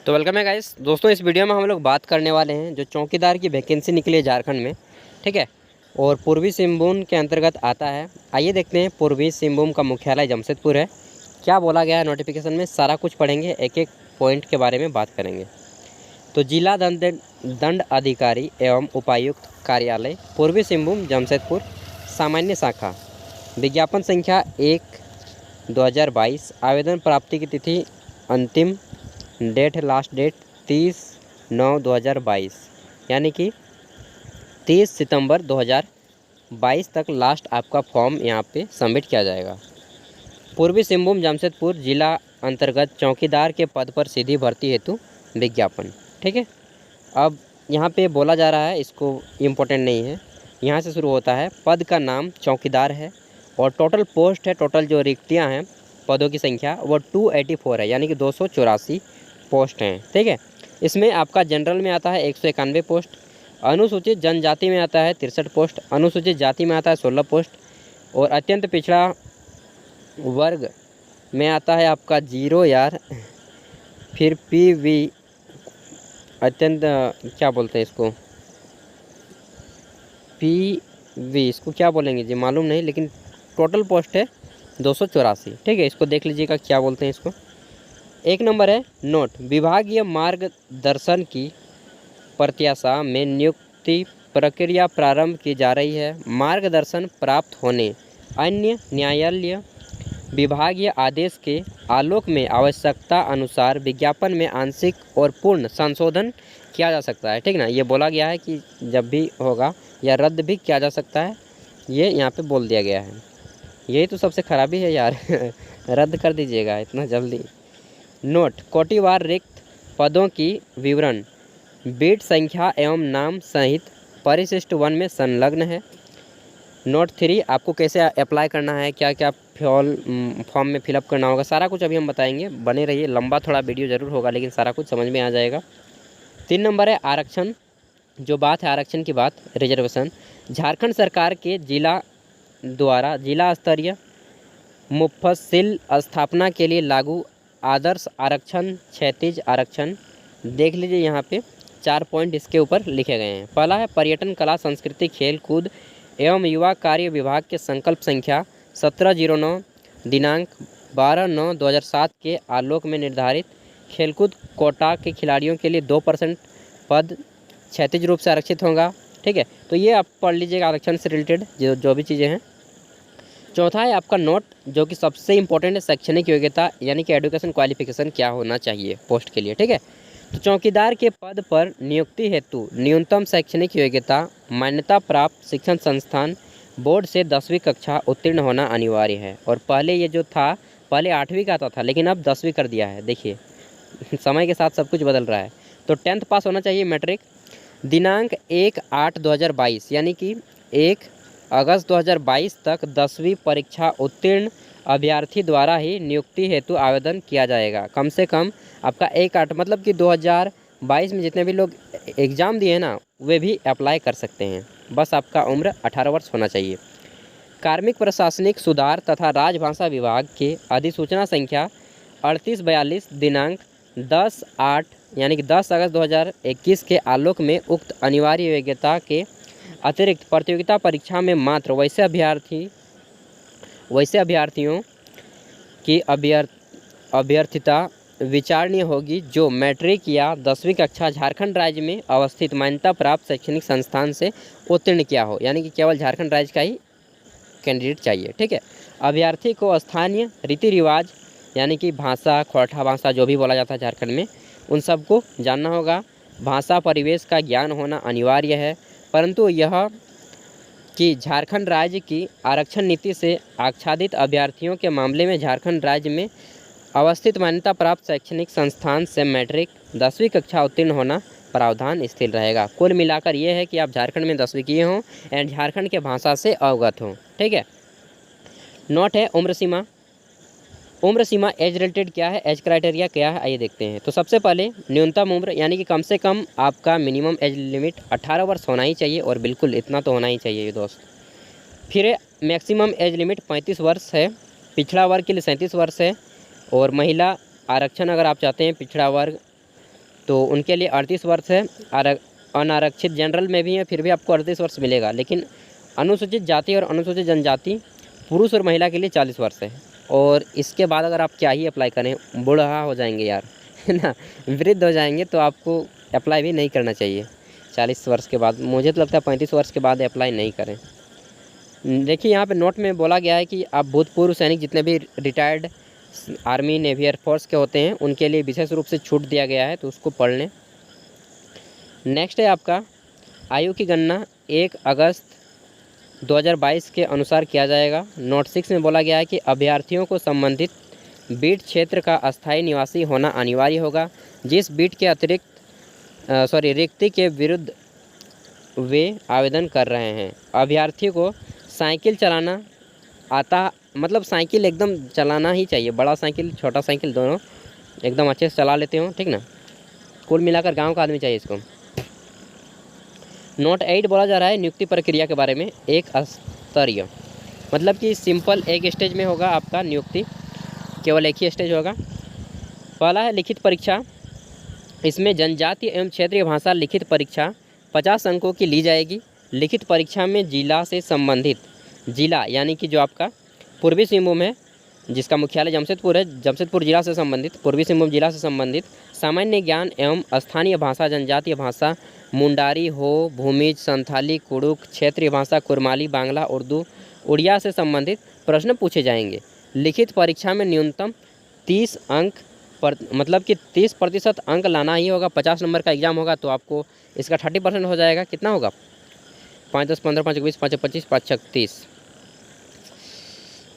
तो वेलकम है गाइस। दोस्तों इस वीडियो में हम लोग बात करने वाले हैं जो चौकीदार की वैकेंसी निकली है झारखंड में, ठीक है, और पूर्वी सिंहभूम के अंतर्गत आता है। आइए देखते हैं। पूर्वी सिंहभूम का मुख्यालय जमशेदपुर है। क्या बोला गया है नोटिफिकेशन में, सारा कुछ पढ़ेंगे, एक एक पॉइंट के बारे में बात करेंगे। तो जिला दंड अधिकारी एवं उपायुक्त कार्यालय पूर्वी सिंहभूम जमशेदपुर, सामान्य शाखा, विज्ञापन संख्या 1/2022। आवेदन प्राप्ति की तिथि अंतिम डेट है, लास्ट डेट 30/9/2022, यानी कि 30 सितंबर 2022 तक लास्ट आपका फॉर्म यहाँ पे सबमिट किया जाएगा। पूर्वी सिंहभूम जमशेदपुर जिला अंतर्गत चौकीदार के पद पर सीधी भर्ती हेतु विज्ञापन, ठीक है। अब यहाँ पे बोला जा रहा है, इसको इम्पोर्टेंट नहीं है, यहाँ से शुरू होता है। पद का नाम चौकीदार है और टोटल पोस्ट है, टोटल जो रिक्तियाँ हैं पदों की संख्या वो 284 है, यानी कि 284 पोस्ट हैं, ठीक है। इसमें आपका जनरल में आता है 191 पोस्ट, अनुसूचित जनजाति में आता है 63 पोस्ट, अनुसूचित जाति में आता है 16 पोस्ट, और अत्यंत पिछड़ा वर्ग में आता है आपका 0 यार, फिर PV अत्यंत क्या बोलते हैं इसको, PV इसको क्या बोलेंगे जी मालूम नहीं, लेकिन टोटल पोस्ट है 284, ठीक है। इसको देख लीजिएगा क्या बोलते हैं इसको। एक नंबर है नोट, विभागीय मार्गदर्शन की प्रत्याशा में नियुक्ति प्रक्रिया प्रारंभ की जा रही है। मार्गदर्शन प्राप्त होने अन्य न्यायालय विभागीय आदेश के आलोक में आवश्यकता अनुसार विज्ञापन में आंशिक और पूर्ण संशोधन किया जा सकता है, ठीक ना। ये बोला गया है कि जब भी होगा या रद्द भी किया जा सकता है, ये यहाँ पे बोल दिया गया है। यही तो सबसे खराबी है यार रद्द कर दीजिएगा इतना जल्दी। नोट, कोटिवार रिक्त पदों की विवरण बीट संख्या एवं नाम सहित परिशिष्ट 1 में संलग्न है। नोट 3, आपको कैसे अप्लाई करना है, क्या क्या फॉर्म में फिलअप करना होगा, सारा कुछ अभी हम बताएंगे। बने रहिए, लंबा थोड़ा वीडियो ज़रूर होगा लेकिन सारा कुछ समझ में आ जाएगा। 3 नंबर है आरक्षण, जो बात है आरक्षण की बात, रिजर्वेशन। झारखंड सरकार के जिला द्वारा जिला स्तरीय मुफस्सिल स्थापना के लिए लागू आदर्श आरक्षण, क्षैतिज आरक्षण। देख लीजिए यहाँ पे 4 पॉइंट इसके ऊपर लिखे गए हैं। पहला है पर्यटन, कला, संस्कृति, खेल कूद एवं युवा कार्य विभाग के संकल्प संख्या 1709 दिनांक 12/9/2007 के आलोक में निर्धारित खेलकूद कोटा के खिलाड़ियों के लिए 2% पद क्षैतिज रूप से आरक्षित होगा, ठीक है। तो ये आप पढ़ लीजिएगा आरक्षण से रिलेटेड जो भी चीज़ें हैं। चौथा है आपका नोट, जो कि सबसे इंपॉर्टेंट है, शैक्षणिक योग्यता, यानी कि एजुकेशन क्वालिफिकेशन क्या होना चाहिए पोस्ट के लिए, ठीक है। तो चौकीदार के पद पर नियुक्ति हेतु न्यूनतम शैक्षणिक योग्यता मान्यता प्राप्त शिक्षण संस्थान बोर्ड से 10वीं कक्षा उत्तीर्ण होना अनिवार्य है। और पहले ये जो था, पहले 8वीं का आता था लेकिन अब 10वीं कर दिया है। देखिए समय के साथ सब कुछ बदल रहा है। तो 10th पास होना चाहिए, मैट्रिक। दिनांक 1/8/2022, यानी कि 1 अगस्त 2022 तक 10वीं परीक्षा उत्तीर्ण अभ्यर्थी द्वारा ही नियुक्ति हेतु आवेदन किया जाएगा। कम से कम आपका 1/8 मतलब कि 2022 में जितने भी लोग एग्ज़ाम दिए हैं ना, वे भी अप्लाई कर सकते हैं। बस आपका उम्र 18 वर्ष होना चाहिए। कार्मिक प्रशासनिक सुधार तथा राजभाषा विभाग के अधिसूचना संख्या 3842 दिनांक 10/8 यानी कि 10 अगस्त 2021 के आलोक में उक्त अनिवार्य योग्यता के अतिरिक्त प्रतियोगिता परीक्षा में मात्र वैसे अभ्यर्थियों की अभ्यर्थिता विचारणीय होगी जो मैट्रिक या 10वीं कक्षा झारखंड राज्य में अवस्थित मान्यता प्राप्त शैक्षणिक संस्थान से उत्तीर्ण किया हो, यानी कि केवल झारखंड राज्य का ही कैंडिडेट चाहिए, ठीक है। अभ्यर्थी को स्थानीय रीति रिवाज, यानी कि भाषा, खोरठा भाषा जो भी बोला जाता है झारखंड में, उन सबको जानना होगा। भाषा परिवेश का ज्ञान होना अनिवार्य है, परंतु यह कि झारखंड राज्य की आरक्षण नीति से आच्छादित अभ्यर्थियों के मामले में झारखंड राज्य में अवस्थित मान्यता प्राप्त शैक्षणिक संस्थान से मैट्रिक 10वीं कक्षा उत्तीर्ण होना प्रावधान स्थिर रहेगा। कुल मिलाकर ये है कि आप झारखंड में 10वीं किए हों एंड झारखंड के भाषा से अवगत हों, ठीक है। नोट है उम्र सीमा। उम्र सीमा एज रिलेटेड क्या है, एज क्राइटेरिया क्या है, आइए देखते हैं। तो सबसे पहले न्यूनतम उम्र, यानी कि कम से कम आपका मिनिमम एज लिमिट 18 वर्ष होना ही चाहिए, और बिल्कुल इतना तो होना ही चाहिए दोस्त। फिर मैक्सिमम एज लिमिट 35 वर्ष है, पिछड़ा वर्ग के लिए 37 वर्ष है, और महिला आरक्षण अगर आप चाहते हैं पिछड़ा वर्ग तो उनके लिए 38 वर्ष है। अनारक्षित जनरल में भी है, फिर भी आपको 38 वर्ष मिलेगा। लेकिन अनुसूचित जाति और अनुसूचित जनजाति पुरुष और महिला के लिए 40 वर्ष है। और इसके बाद अगर आप क्या ही अप्लाई करें, बूढ़ा हो जाएंगे यार, है ना, वृद्ध हो जाएंगे, तो आपको अप्लाई भी नहीं करना चाहिए 40 वर्ष के बाद। मुझे तो लगता है 35 वर्ष के बाद अप्लाई नहीं करें। देखिए यहाँ पे नोट में बोला गया है कि आप भूतपूर्व सैनिक जितने भी रिटायर्ड आर्मी, नेवी, एयरफोर्स के होते हैं उनके लिए विशेष रूप से छूट दिया गया है, तो उसको पढ़ लें। नेक्स्ट है आपका आयु की गणना 1 अगस्त 2022 के अनुसार किया जाएगा। नोट 6 में बोला गया है कि अभ्यर्थियों को संबंधित बीट क्षेत्र का अस्थायी निवासी होना अनिवार्य होगा। जिस बीट के रिक्ति के विरुद्ध वे आवेदन कर रहे हैं। अभ्यर्थी को साइकिल चलाना आता, मतलब साइकिल एकदम चलाना ही चाहिए, बड़ा साइकिल छोटा साइकिल दोनों एकदम अच्छे से चला लेते हो, ठीक ना। कुल मिलाकर गांव का आदमी चाहिए इसको। नोट 8 बोला जा रहा है नियुक्ति प्रक्रिया के बारे में, एक स्तरीय, मतलब कि सिंपल एक स्टेज में होगा आपका नियुक्ति, केवल एक ही स्टेज होगा। पहला है लिखित परीक्षा। इसमें जनजातीय एवं क्षेत्रीय भाषा लिखित परीक्षा 50 अंकों की ली जाएगी। लिखित परीक्षा में जिला से संबंधित, जिला यानी कि जो आपका पूर्वी सिंहभूम है जिसका मुख्यालय जमशेदपुर है, जमशेदपुर जिला से संबंधित, पूर्वी सिंहभूम जिला से संबंधित सामान्य ज्ञान एवं स्थानीय भाषा, जनजातीय भाषा, मुंडारी हो, भूमिज, संथाली, कुड़ुक, क्षेत्रीय भाषा, कुरमाली, बांग्ला, उर्दू, उड़िया से संबंधित प्रश्न पूछे जाएंगे। लिखित परीक्षा में न्यूनतम 30 अंक मतलब कि 30% अंक लाना ही होगा। 50 नंबर का एग्ज़ाम होगा तो आपको इसका 30% हो जाएगा। कितना होगा? 5, 10, 15, 5, 20, 5, 25, 5, 36,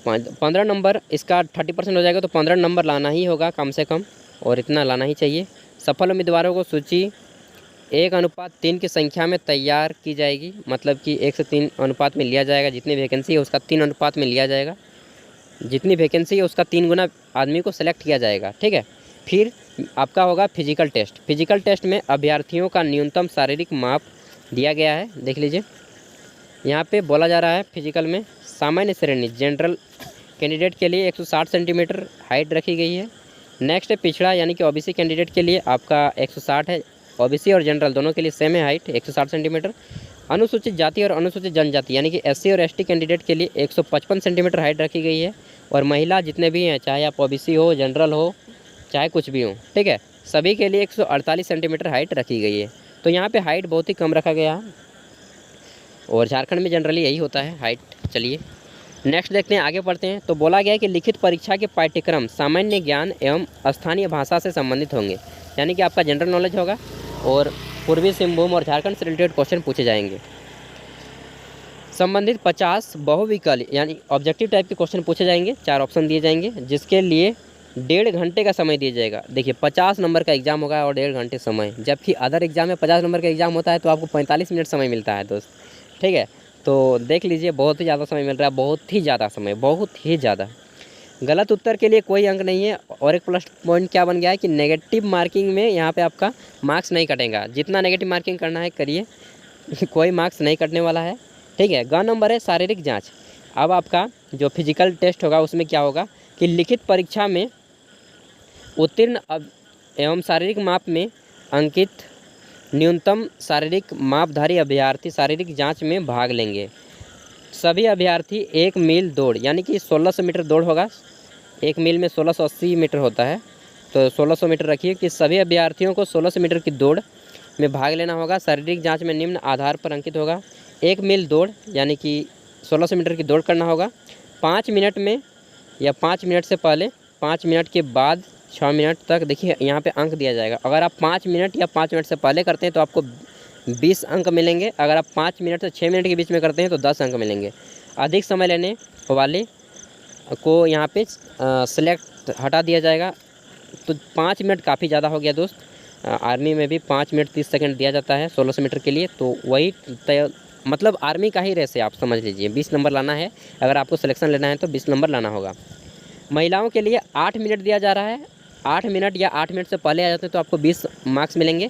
15 नंबर इसका 30% हो जाएगा, तो 15 नंबर लाना ही होगा कम से कम, और इतना लाना ही चाहिए। सफल उम्मीदवारों को सूची 1:3 की संख्या में तैयार की जाएगी, मतलब कि 1 से 3 अनुपात में लिया जाएगा। जितनी वैकेंसी है उसका 3 अनुपात में लिया जाएगा, जितनी वैकेंसी है उसका 3 गुना आदमी को सेलेक्ट किया जाएगा, ठीक है। फिर आपका होगा फिजिकल टेस्ट। फिजिकल टेस्ट में अभ्यर्थियों का न्यूनतम शारीरिक माप दिया गया है, देख लीजिए। यहाँ पे बोला जा रहा है फिजिकल में सामान्य श्रेणी जनरल कैंडिडेट के लिए 160 सेंटीमीटर हाइट रखी गई है। नेक्स्ट है पिछड़ा यानी कि ओबीसी कैंडिडेट के लिए आपका 160 है। ओबीसी और जनरल दोनों के लिए सेम है हाइट 160 सेंटीमीटर। अनुसूचित जाति और अनुसूचित जनजाति यानी कि एससी और एसटी कैंडिडेट के लिए 155 सेंटीमीटर हाइट रखी गई है। और महिला जितने भी हैं, चाहे आप ओबीसी हो, जनरल हो, चाहे कुछ भी हो, ठीक है, सभी के लिए 148 सेंटीमीटर हाइट रखी गई है। तो यहाँ पे हाइट बहुत ही कम रखा गया है, और झारखंड में जनरली यही होता है हाइट। चलिए नेक्स्ट देखते हैं, आगे पढ़ते हैं। तो बोला गया है कि लिखित परीक्षा के पाठ्यक्रम सामान्य ज्ञान एवं स्थानीय भाषा से संबंधित होंगे, यानी कि आपका जनरल नॉलेज होगा, और पूर्वी सिंहभूम और झारखंड से रिलेटेड क्वेश्चन पूछे जाएंगे। संबंधित 50 बहुविकल्प यानी ऑब्जेक्टिव टाइप के क्वेश्चन पूछे जाएंगे, 4 ऑप्शन दिए जाएंगे, जिसके लिए 1.5 घंटे का समय दिया जाएगा। देखिए 50 नंबर का एग्जाम होगा और 1.5 घंटे समय, जबकि अदर एग्जाम में 50 नंबर का एग्जाम होता है तो आपको 45 मिनट समय मिलता है दोस्त, ठीक है। तो देख लीजिए बहुत ही ज़्यादा समय मिल रहा है, बहुत ही ज़्यादा समय, बहुत ही ज़्यादा। गलत उत्तर के लिए कोई अंक नहीं है। और एक प्लस पॉइंट क्या बन गया है कि नेगेटिव मार्किंग में यहाँ पे आपका मार्क्स नहीं कटेगा। जितना नेगेटिव मार्किंग करना है करिए, कोई मार्क्स नहीं कटने वाला है, ठीक है। ग नंबर है शारीरिक जाँच। अब आपका जो फिजिकल टेस्ट होगा उसमें क्या होगा कि लिखित परीक्षा में उत्तीर्ण एवं शारीरिक माप में अंकित न्यूनतम शारीरिक मापधारी अभ्यर्थी शारीरिक जांच में भाग लेंगे। सभी अभ्यर्थी 1 मील दौड़ यानी कि 1600 मीटर दौड़ होगा। 1 मील में 1680 मीटर होता है, तो 1600 मीटर रखिए कि सभी अभ्यर्थियों को 1600 मीटर की दौड़ में भाग लेना होगा। शारीरिक जाँच में निम्न आधार पर अंकित होगा। 1 मील दौड़ यानी कि 1600 मीटर की दौड़ करना होगा 5 मिनट में, या 5 मिनट से पहले, 5 मिनट के बाद 6 मिनट तक। देखिए यहाँ पे अंक दिया जाएगा। अगर आप 5 मिनट या 5 मिनट से पहले करते हैं तो आपको 20 अंक मिलेंगे। अगर आप 5 मिनट से 6 मिनट के बीच में करते हैं तो 10 अंक मिलेंगे। अधिक समय लेने वाले को यहाँ पे सेलेक्ट हटा दिया जाएगा। तो 5 मिनट काफ़ी ज़्यादा हो गया दोस्त। आर्मी में भी 5 मिनट 30 सेकंड दिया जाता है 1600 मीटर के लिए, तो वही मतलब आर्मी का ही रेस है, आप समझ लीजिए। 20 नंबर लाना है, अगर आपको सिलेक्शन लेना है तो 20 नंबर लाना होगा। महिलाओं के लिए 8 मिनट दिया जा रहा है। 8 मिनट या 8 मिनट से पहले आ जाते हैं तो आपको 20 मार्क्स मिलेंगे,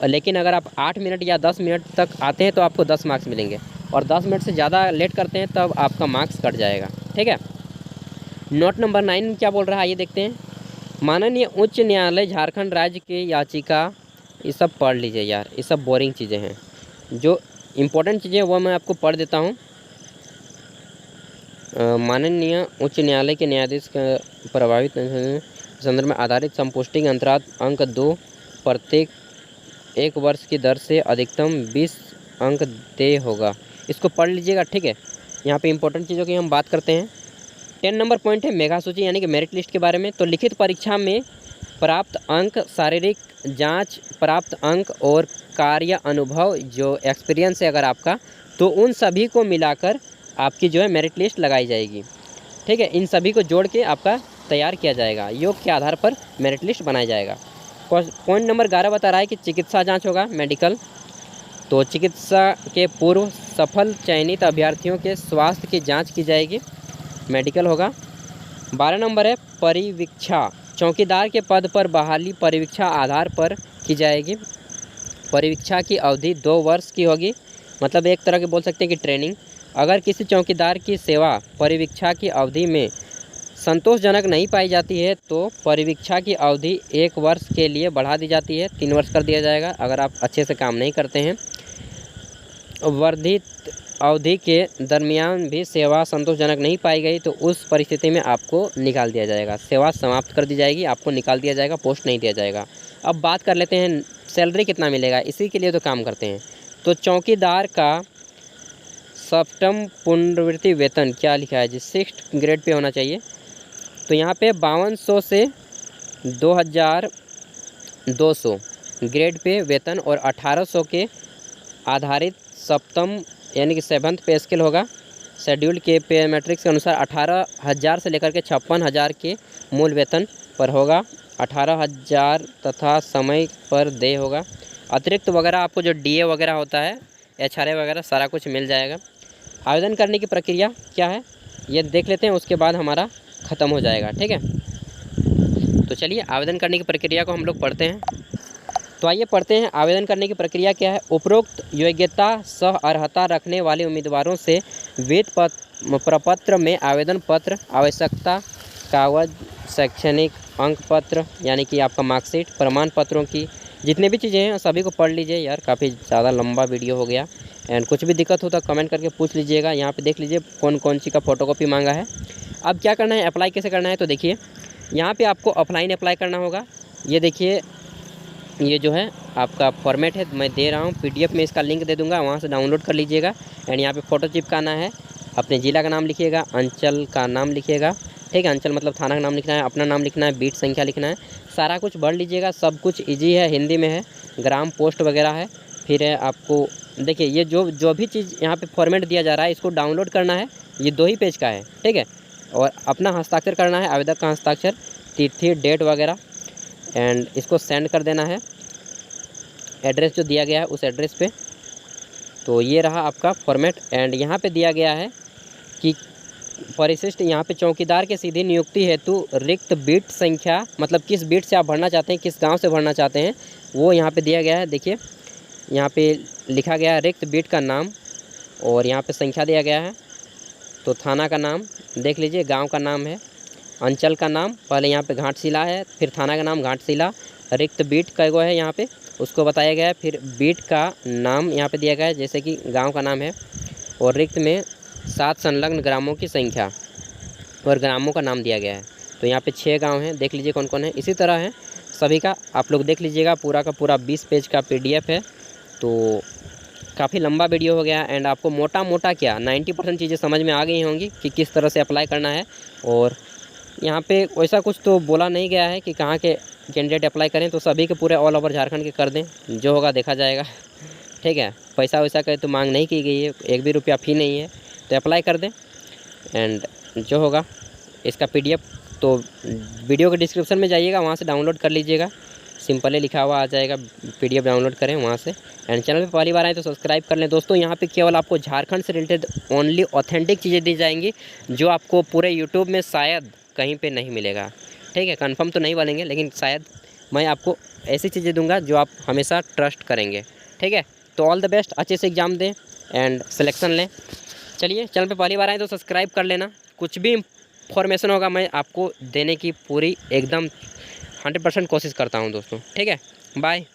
लेकिन अगर आप 8 मिनट या 10 मिनट तक आते हैं तो आपको 10 मार्क्स मिलेंगे, और 10 मिनट से ज़्यादा लेट करते हैं तब आपका मार्क्स कट जाएगा, ठीक है। नोट नंबर 9 क्या बोल रहा है, ये देखते हैं। माननीय उच्च न्यायालय झारखंड राज्य के याचिका ये सब पढ़ लीजिए यार, ये सब बोरिंग चीज़ें हैं। जो इम्पोर्टेंट चीज़ें वो मैं आपको पढ़ देता हूँ। माननीय उच्च न्यायालय के न्यायाधीश का प्रभावित संदर्भ में आधारित संपुष्टि अंतराल अंक 2 प्रत्येक 1 वर्ष की दर से अधिकतम 20 अंक देय होगा। इसको पढ़ लीजिएगा, ठीक है। यहाँ पे इंपॉर्टेंट चीज़ों की हम बात करते हैं। 10 नंबर पॉइंट है मेगा सूची यानी कि मेरिट लिस्ट के बारे में। तो लिखित परीक्षा में प्राप्त अंक, शारीरिक जांच प्राप्त अंक और कार्य अनुभव जो एक्सपीरियंस है अगर आपका, तो उन सभी को मिलाकर आपकी जो है मेरिट लिस्ट लगाई जाएगी, ठीक है। इन सभी को जोड़ के आपका तैयार किया जाएगा, योग के आधार पर मेरिट लिस्ट बनाया जाएगा। पॉइंट नंबर 11 बता रहा है कि चिकित्सा जांच होगा, मेडिकल। तो चिकित्सा के पूर्व सफल चयनित अभ्यर्थियों के स्वास्थ्य की जांच की जाएगी, मेडिकल होगा। 12 नंबर है परिवीक्षा, चौकीदार के पद पर बहाली परिवीक्षा आधार पर की जाएगी। परिवीक्षा की अवधि 2 वर्ष की होगी, मतलब एक तरह के बोल सकते हैं कि ट्रेनिंग। अगर किसी चौकीदार की सेवा परिवीक्षा की अवधि में संतोषजनक नहीं पाई जाती है तो परिवीक्षा की अवधि 1 वर्ष के लिए बढ़ा दी जाती है, 3 वर्ष कर दिया जाएगा अगर आप अच्छे से काम नहीं करते हैं। वर्धित अवधि के दरमियान भी सेवा संतोषजनक नहीं पाई गई तो उस परिस्थिति में आपको निकाल दिया जाएगा, सेवा समाप्त कर दी जाएगी, आपको निकाल दिया जाएगा, पोस्ट नहीं दिया जाएगा। अब बात कर लेते हैं सैलरी कितना मिलेगा, इसी के लिए तो काम करते हैं। तो चौकीदार का सप्तम पुनरावृत्ति वेतन क्या लिखा है जी, 6th ग्रेड पे होना चाहिए। तो यहाँ पे 5200 से 2200 ग्रेड पे वेतन और 1800 के आधारित सप्तम यानी कि 7th पे स्केल होगा। शेड्यूल्ड के पे मैट्रिक्स के अनुसार 18,000 से लेकर के 56,000 के मूल वेतन पर होगा, 18,000 तथा समय पर देय होगा। अतिरिक्त वगैरह आपको जो डीए वगैरह होता है, एचआरए वगैरह सारा कुछ मिल जाएगा। आवेदन करने की प्रक्रिया क्या है ये देख लेते हैं, उसके बाद हमारा ख़त्म हो जाएगा, ठीक है। तो चलिए आवेदन करने की प्रक्रिया को हम लोग पढ़ते हैं। तो आइए पढ़ते हैं आवेदन करने की प्रक्रिया क्या है। उपरोक्त योग्यता सह अर्हता रखने वाले उम्मीदवारों से वेतन प्रपत्र में आवेदन पत्र, आवश्यकता कागज, शैक्षणिक अंक पत्र यानी कि आपका मार्कशीट, प्रमाण पत्रों की जितने भी चीज़ें हैं सभी को पढ़ लीजिए यार, काफ़ी ज़्यादा लंबा वीडियो हो गया। एंड कुछ भी दिक्कत हो तो कमेंट करके पूछ लीजिएगा। यहाँ पे देख लीजिए कौन कौन सी का फ़ोटोकॉपी मांगा है। अब क्या करना है, अप्लाई कैसे करना है, तो देखिए यहाँ पे आपको ऑफलाइन अप्लाई करना होगा। ये देखिए ये जो है आपका फॉर्मेट है, मैं दे रहा हूँ PDF में, इसका लिंक दे दूँगा, वहाँ से डाउनलोड कर लीजिएगा। एंड यहाँ पे फ़ोटो चिपकाना है, अपने ज़िला का नाम लिखिएगा, अंचल का नाम लिखिएगा, ठीक है। अंचल मतलब थाना का नाम लिखना है, अपना नाम लिखना है, बीट संख्या लिखना है, सारा कुछ भर लीजिएगा। सब कुछ ईजी है, हिंदी में है, ग्राम पोस्ट वगैरह है। फिर है आपको देखिए ये जो भी चीज़ यहाँ पे फॉर्मेट दिया जा रहा है इसको डाउनलोड करना है, ये 2 ही पेज का है, ठीक है। और अपना हस्ताक्षर करना है, आवेदक का हस्ताक्षर, तिथि डेट वगैरह, एंड इसको सेंड कर देना है एड्रेस जो दिया गया है उस एड्रेस पे। तो ये रहा आपका फॉर्मेट। एंड यहाँ पे दिया गया है कि परिशिष्ट, यहाँ पे चौकीदार के सीधी नियुक्ति हेतु रिक्त बीट संख्या, मतलब किस बीट से आप भरना चाहते हैं, किस गांव से भरना चाहते हैं, वो यहाँ पे दिया गया है। देखिए यहाँ पे लिखा गया है रिक्त बीट का नाम और यहाँ पे संख्या दिया गया है। तो थाना का नाम देख लीजिए, गांव का नाम है, अंचल का नाम पहले यहाँ पे घाटशिला है, फिर थाना का नाम घाटशिला, रिक्त बीट का एगो है यहाँ पे उसको बताया गया है, फिर बीट का नाम यहाँ पे दिया गया है जैसे कि गांव का नाम है, और रिक्त में 7 संलग्न ग्रामों की संख्या और ग्रामों का नाम दिया गया है। तो यहाँ पे 6 गांव हैं, देख लीजिए कौन कौन है। इसी तरह है सभी का, आप लोग देख लीजिएगा, पूरा का पूरा 20 पेज का PDF है। तो काफ़ी लंबा वीडियो हो गया एंड आपको मोटा मोटा क्या 90% चीज़ें समझ में आ गई होंगी कि किस तरह से अप्लाई करना है। और यहाँ पे वैसा कुछ तो बोला नहीं गया है कि कहाँ के कैंडिडेट अप्लाई करें, तो सभी के पूरे ऑल ओवर झारखंड के कर दें, जो होगा देखा जाएगा, ठीक है। पैसा वैसा का तो मांग नहीं की गई है, 1 भी रुपया फ़ी नहीं है, तो अप्लाई कर दें। एंड जो होगा इसका PDF तो वीडियो के डिस्क्रिप्शन में जाइएगा, वहाँ से डाउनलोड कर लीजिएगा, सिंपली लिखा हुआ आ जाएगा, PDF डाउनलोड करें वहाँ से। एंड चैनल पे पहली बार आए तो सब्सक्राइब कर लें दोस्तों। यहाँ पे केवल आपको झारखंड से रिलेटेड ओनली ऑथेंटिक चीज़ें दी जाएंगी जो आपको पूरे यूट्यूब में शायद कहीं पे नहीं मिलेगा, ठीक है। कंफर्म तो नहीं बोलेंगे लेकिन शायद मैं आपको ऐसी चीज़ें दूंगा जो आप हमेशा ट्रस्ट करेंगे, ठीक है। तो ऑल द बेस्ट, अच्छे से एग्ज़ाम दें एंड सिलेक्शन लें। चलिए चैनल पे पहली बार आए तो सब्सक्राइब कर लेना, कुछ भी इंफॉर्मेशन होगा मैं आपको देने की पूरी एकदम 100% कोशिश करता हूँ दोस्तों, ठीक है। बाय।